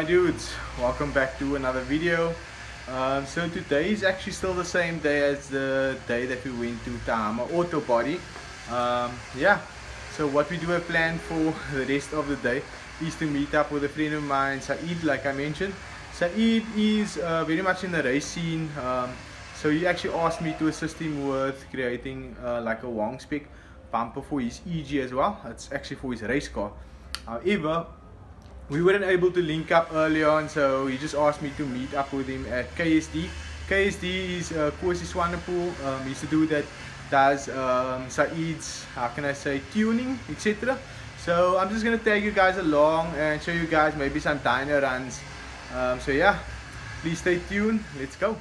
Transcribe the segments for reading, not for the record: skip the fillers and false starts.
my dudes, welcome back to another video. So today is actually still the same day as the day that we went to Tahama Auto Body. Yeah, so what we do have planned for the rest of the day is to meet up with a friend of mine, Saeed, like I mentioned. Saeed is very much in the race scene, so he actually asked me to assist him with creating like a Wong spec bumper for his EG as well. It's actually for his race car. However, we weren't able to link up early on, so he just asked me to meet up with him at KSD. KSD is Kosi Swanepoel. He's the dude that does Saeed's, how can I say, tuning, etc. So I'm just going to take you guys along and show you guys maybe some dyno runs. So yeah, please stay tuned. Let's go.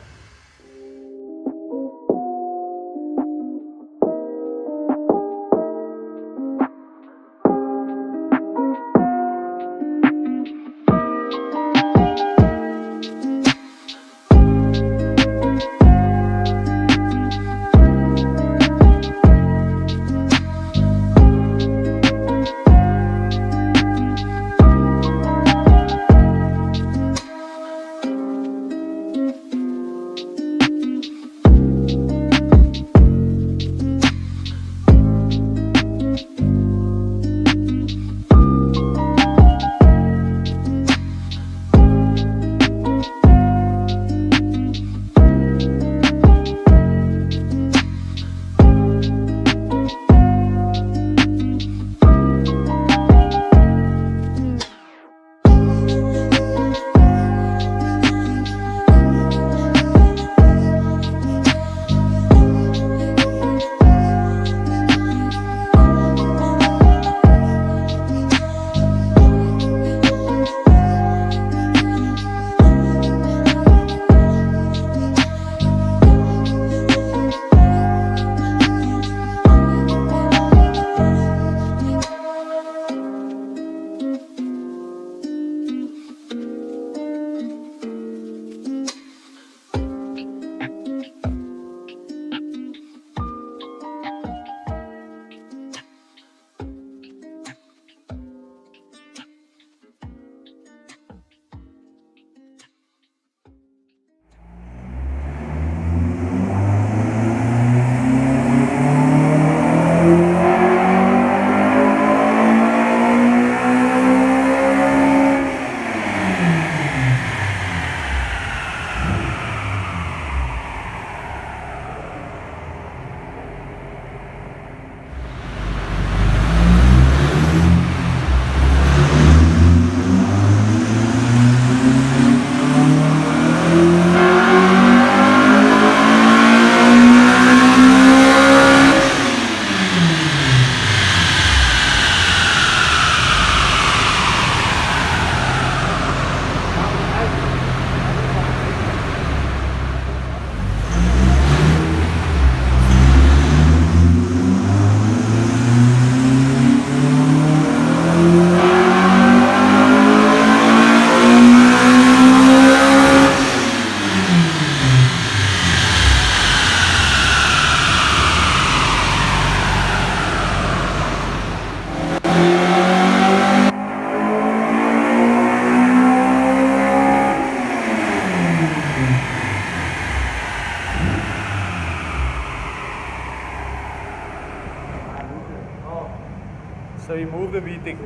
So you move the Vtec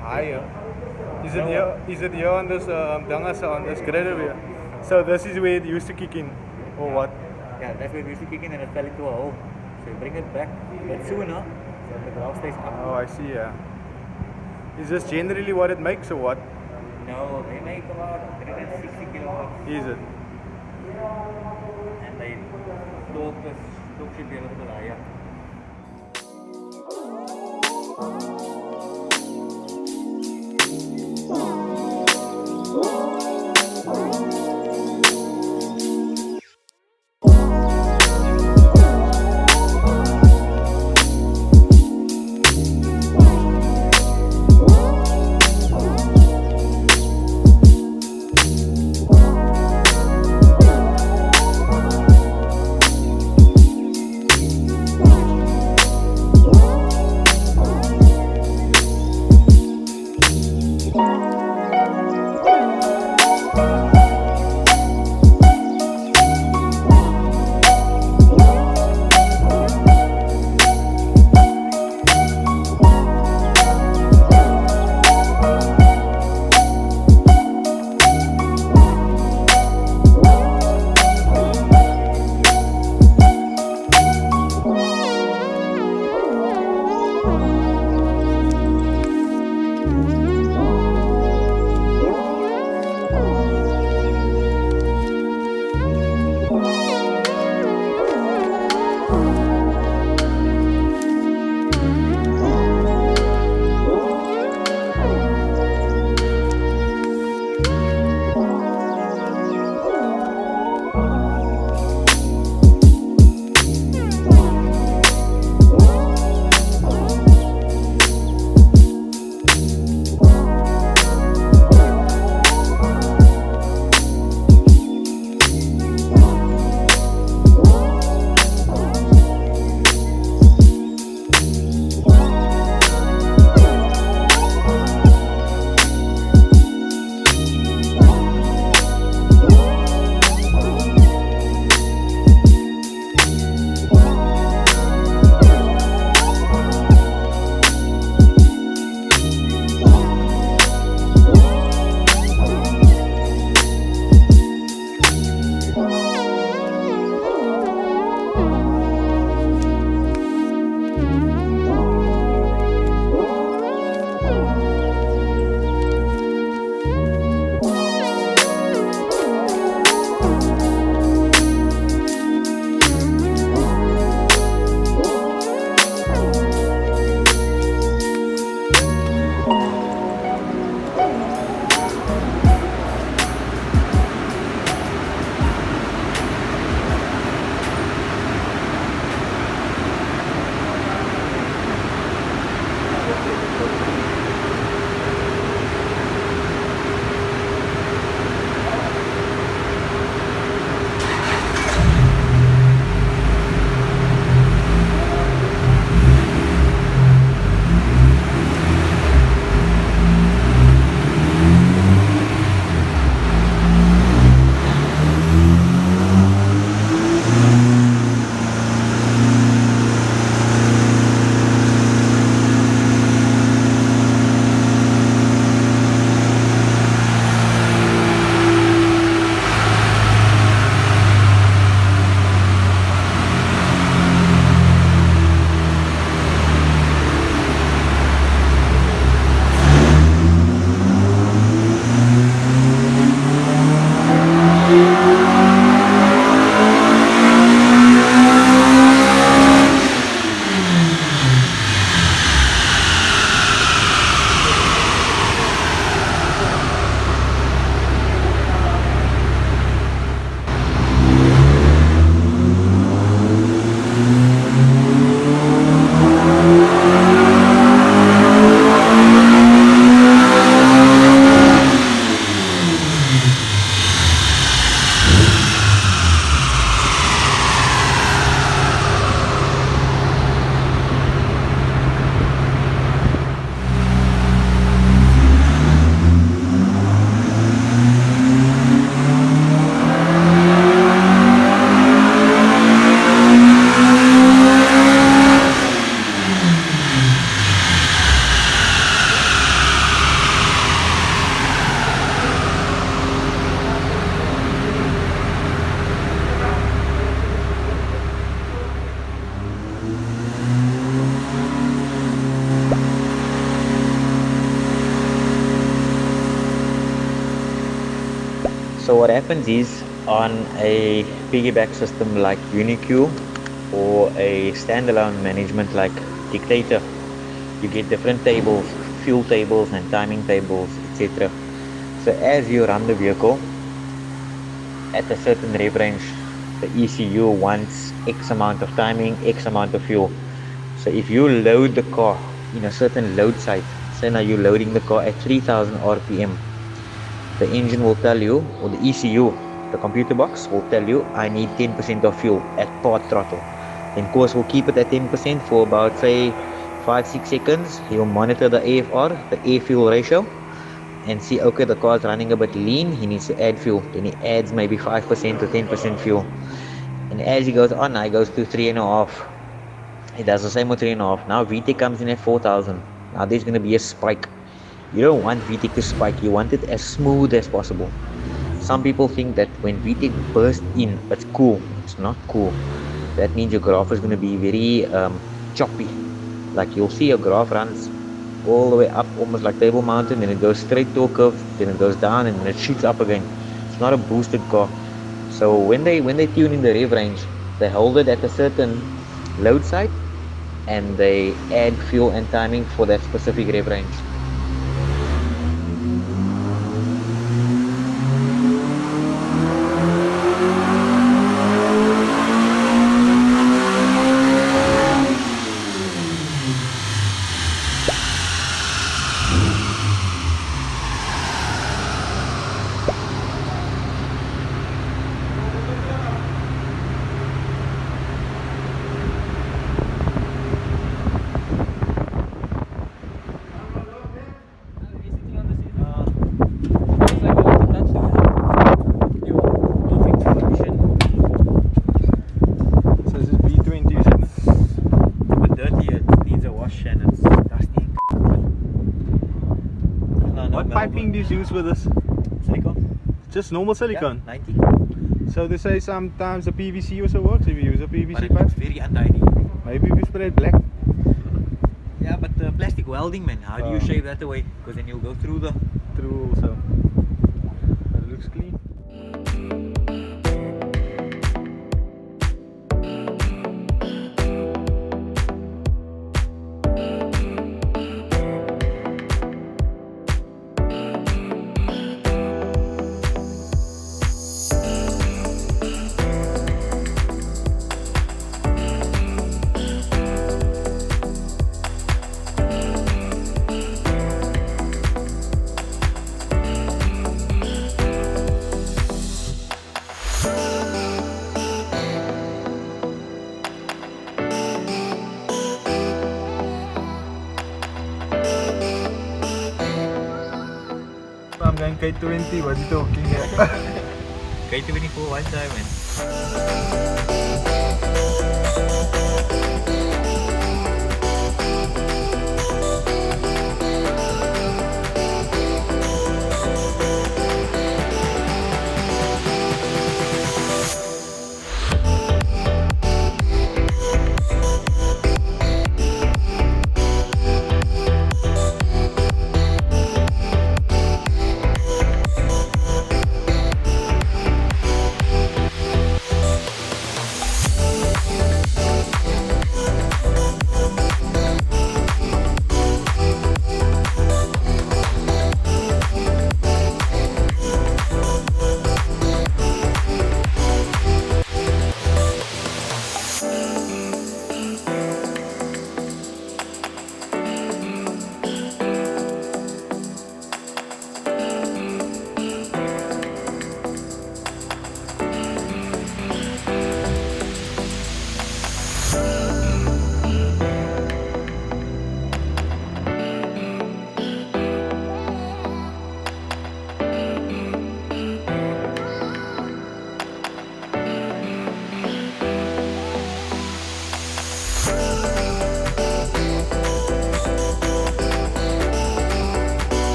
higher. Is it here on this on this grid over here? So this is where it used to kick in, or what? Yeah, that's where it used to kick in and it fell into a hole. So you bring it back, but sooner, so the ground stays up. Oh, I see, yeah. Is this generally what it makes, or what? No, they make about 160 kilowatts. Is it? And they torque should be a little bit higher. So what happens is, on a piggyback system like UniQ or a standalone management like Dictator, you get different tables, fuel tables and timing tables, etc. So as you run the vehicle at a certain rev range, the ECU wants X amount of timing, X amount of fuel. So if you load the car in a certain load site, say now you're loading the car at 3000 RPM, the engine will tell you, or the ECU, the computer box will tell you, I need 10% of fuel at part throttle. Then course will keep it at 10% for about say 5-6 seconds. He'll monitor the AFR, the air fuel ratio, and see, okay, the car's running a bit lean, he needs to add fuel. Then he adds maybe 5% or 10% fuel. And as he goes on, he goes to 3.5. He does the same with 3.5. Now VTEC comes in at 4000. Now there's going to be a spike. You don't want VTEC to spike, you want it as smooth as possible. Some people think that when VTEC bursts in, it's cool. It's not cool. That means your graph is going to be very choppy. Like you'll see your graph runs all the way up, almost like Table Mountain, then it goes straight to a curve, then it goes down, and then it shoots up again. It's not a boosted car. So when they tune in the rev range, they hold it at a certain load site, and they add fuel and timing for that specific rev range. What piping do you use with this? Silicone. Just normal silicone? Yeah, 90. So they say sometimes the PVC also works if you use a But PVC it pipe. looks very untidy. Maybe we spray it black. Yeah, but plastic welding, man, how do you shave that away? Because then you'll go through the... Through also. It looks clean. I'm going K20, what are you talking about? K24 one time, man.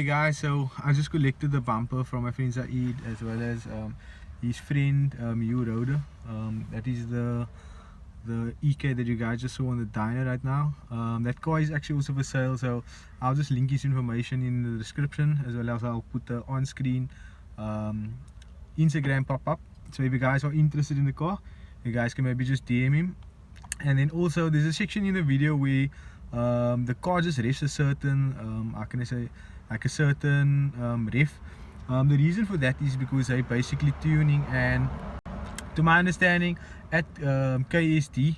Anyway guys, so I just collected the bumper from my friend Saeed as well as his friend Hugh Roder. That is the EK that you guys just saw on the dyno right now. That car is actually also for sale, so I'll just link his information in the description, as well as I'll put the on-screen Instagram pop-up. So if you guys are interested in the car, you guys can maybe just DM him. And then also there's a section in the video where the car just refs a certain how can I say, like a certain ref. The reason for that is because they're basically tuning, and to my understanding at KST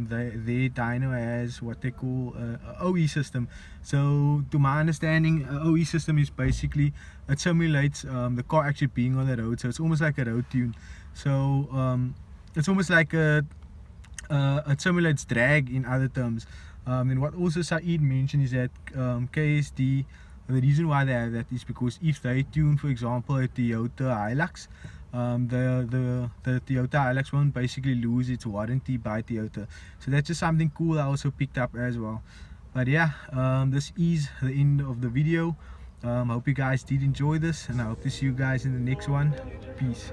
their dyno has what they call OE system. So to my understanding, OE system is basically, it simulates the car actually being on the road, so it's almost like a road tune. So it's almost like it simulates drag in other terms. And what also Saeed mentioned is that KST, the reason why they have that is because if they tune, for example, a Toyota Hilux, the Toyota Hilux won't basically lose its warranty by Toyota. So that's just something cool I also picked up as well. But yeah, this is the end of the video. Hope you guys did enjoy this, and I hope to see you guys in the next one. Peace.